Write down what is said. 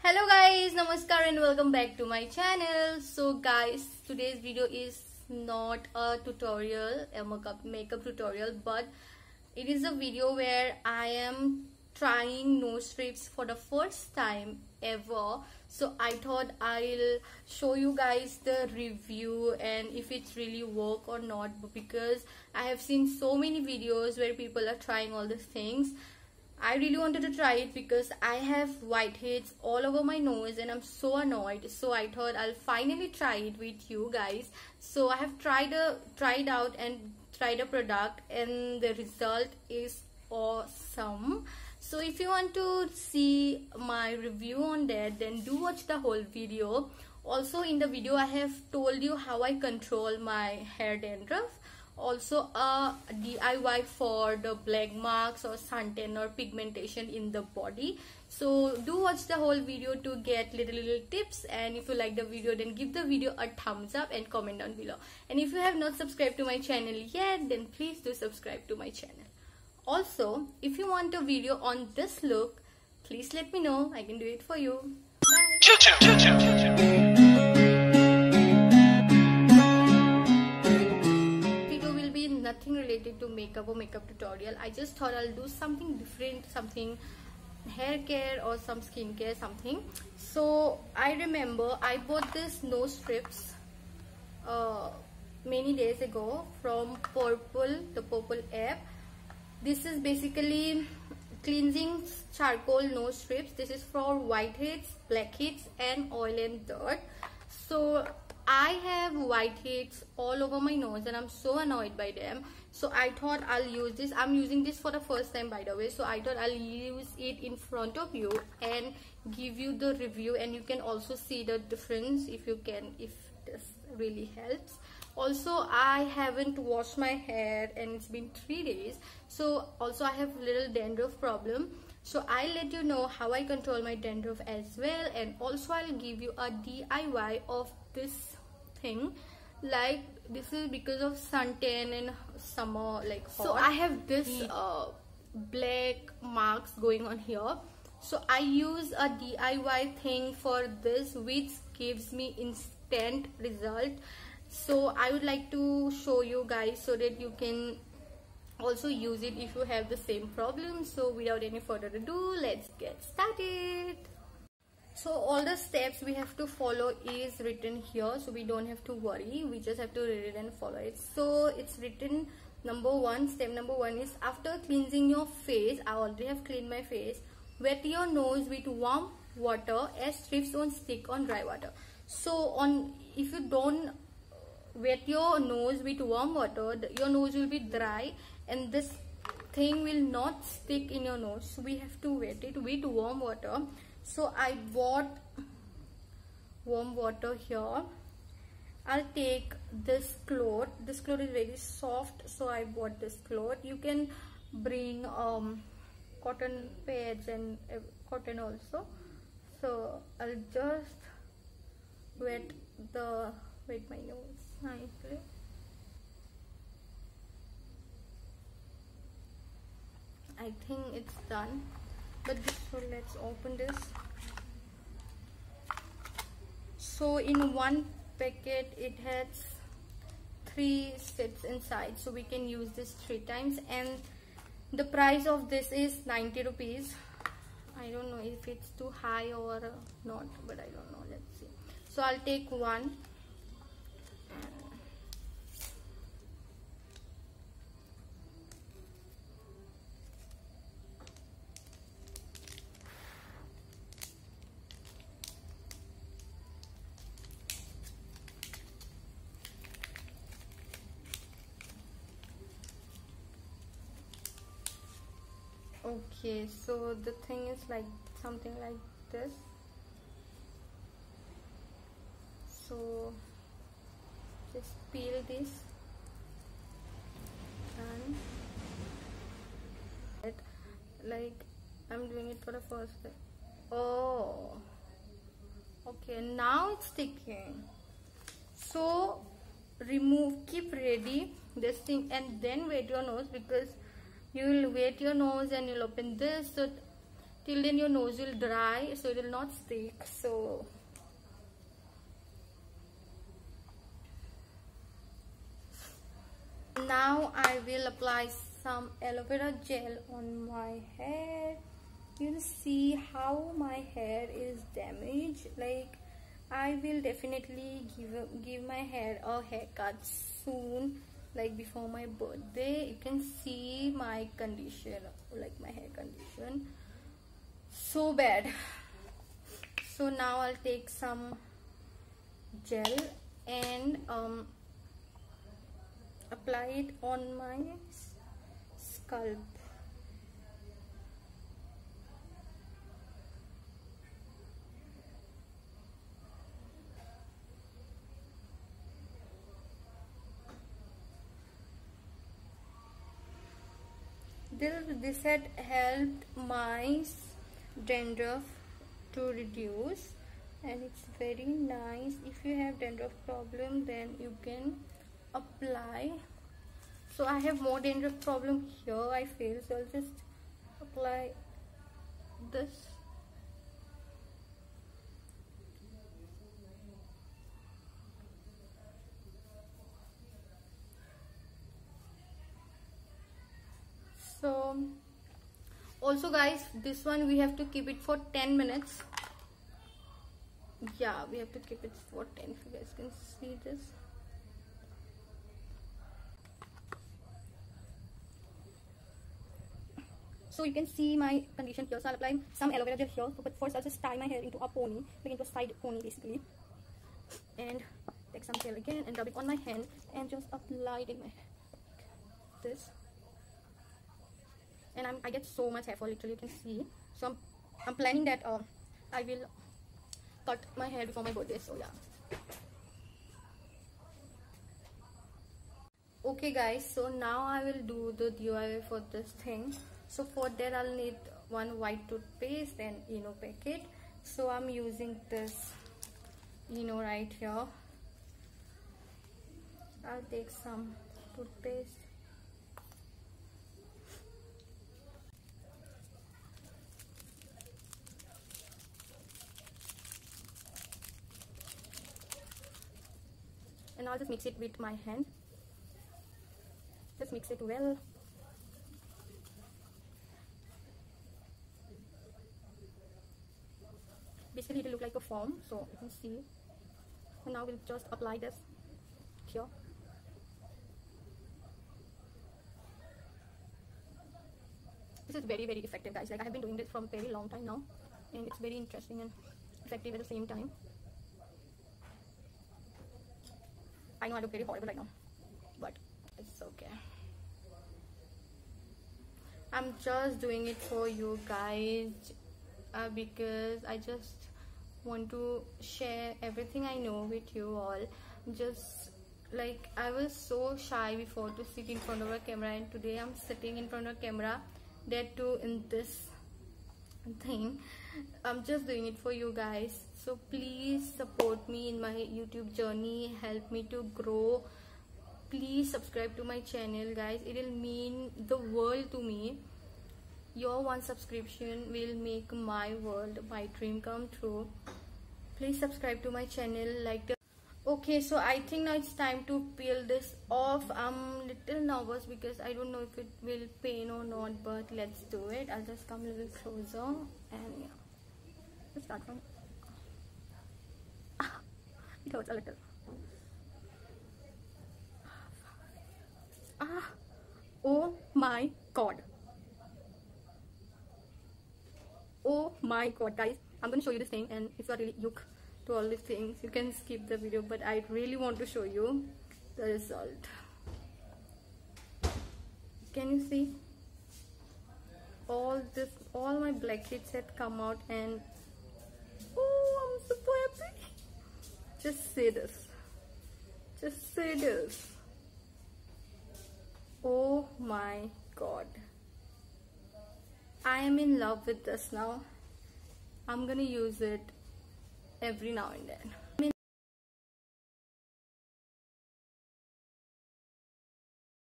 Hello guys, namaskar and welcome back to my channel. So guys, today's video is not a tutorial, a makeup tutorial, but it is a video where I am trying nose strips for the first time ever. So I thought I'll show you guys the review and if it's really work or not, because I have seen so many videos where people are trying all these things. I really wanted to try it because I have whiteheads all over my nose and I'm so annoyed. So I thought I'll finally try it with you guys. So I have tried out and tried a product and the result is awesome. So if you want to see my review on that, then do watch the whole video. Also in the video I have told you how I control my hair dandruff. Also a DIY for the black marks or suntan or pigmentation in the body. So do watch the whole video to get little tips, and if you like the video then give the video a thumbs up and comment down below. And if you have not subscribed to my channel yet, then please do subscribe to my channel. Also if you want a video on this look, please let me know, I can do it for you. Bye. Nothing related to makeup or makeup tutorial. I just thought I'll do something different, something hair care or some skincare something. So I remember I bought this nose strips many days ago from the Purple app. This is basically cleansing charcoal nose strips. This is for whiteheads, blackheads and oil and dirt. So I have whiteheads all over my nose and I'm so annoyed by them. So I thought I'll use this. I'm using this for the first time, by the way. So I thought I'll use it in front of you and give you the review, and you can also see the difference if this really helps. Also I haven't washed my hair and it's been 3 days. So also I have little dandruff problem. So I'll let you know how I control my dandruff as well, and also I'll give you a DIY of this thing. Like this is because of suntan and summer, like hot. So I have this black marks going on here. So I use a DIY thing for this which gives me instant result. So I would like to show you guys so that you can also use it if you have the same problem. So without any further ado, let's get started. So all the steps we have to follow is written here, so we don't have to worry, we just have to read it and follow it. So it's written step number one is, after cleansing your face, I already have cleaned my face, wet your nose with warm water as strips don't stick on dry water. So if you don't wet your nose with warm water, your nose will be dry and this thing will not stick in your nose. So we have to wet it with warm water. So I bought warm water here. I'll take this cloth. This cloth is very soft, so I bought this cloth. You can bring cotton pads and cotton also. So I'll just wet my nose nicely. I think it's done. But so let's open this. So in one packet it has 3 strips inside, so we can use this 3 times, and the price of this is 90 rupees. I don't know if it's too high or not, but I don't know. Let's see. So I'll take one. Okay, so the thing is like something like this. So just peel this and like I'm doing it for the first time. Oh, okay, now it's sticking. So keep ready this thing and then wet your nose, because you will wet your nose and you'll open this, so Till then your nose will dry, so it will not stick. So now I will apply some aloe vera gel on my hair. You'll see how my hair is damaged. Like, I will definitely give my hair a haircut soon, like before my birthday. You can see my condition, like my hair condition, so bad. So now I'll take some gel and apply it on my scalp. This had helped my dandruff to reduce, and it's very nice. If you have dandruff problem, then you can apply. So I have more dandruff problem here, I feel, so I'll just apply this. So also guys, this one we have to keep it for 10 minutes. Yeah, we have to keep it for 10. If you guys can see this. So you can see my condition here. So I'll apply some aloe vera gel here. But first I'll just tie my hair into a pony, like into a side pony basically. And take some gel again and rub it on my hand and just apply it in my hair. This. And I get so much hair fall, literally, you can see. So I'm planning that I will cut my hair before my birthday. So yeah. Okay guys, so now I will do the DIY for this thing. So for that I'll need one white toothpaste and Eno packet. So I'm using this Eno right here. I'll take some toothpaste. And I'll just mix it with my hand. Just mix it well. Basically it will look like a foam, so you can see. And now we'll just apply this here. This is very, very effective guys. Like, I have been doing this for a very long time now, and it's very interesting and effective at the same time. I know I look very horrible right now, but it's okay. I'm just doing it for you guys because I just want to share everything I know with you all. Just like, I was so shy before to sit in front of a camera, and today I'm sitting in front of a camera, that too in this thing. I'm just doing it for you guys. So please support me in my YouTube journey, help me to grow. Please subscribe to my channel guys, it will mean the world to me. Your one subscription will make my world, my dream come true. Please subscribe to my channel, like the okay. So I think now it's time to peel this off. I'm little nervous because I don't know if it will pain or not, but let's do it. I'll just come a little closer and yeah, let's start from it hurts a little. Oh my god. Oh my god guys, I'm gonna show you this thing, and if you are really yuk to all these things, you can skip the video, but I really want to show you the result. Can you see? All my blackheads had come out, and oh, I'm super happy. Just say this. Just say this. Oh my god. I am in love with this now. I'm gonna use it every now and then.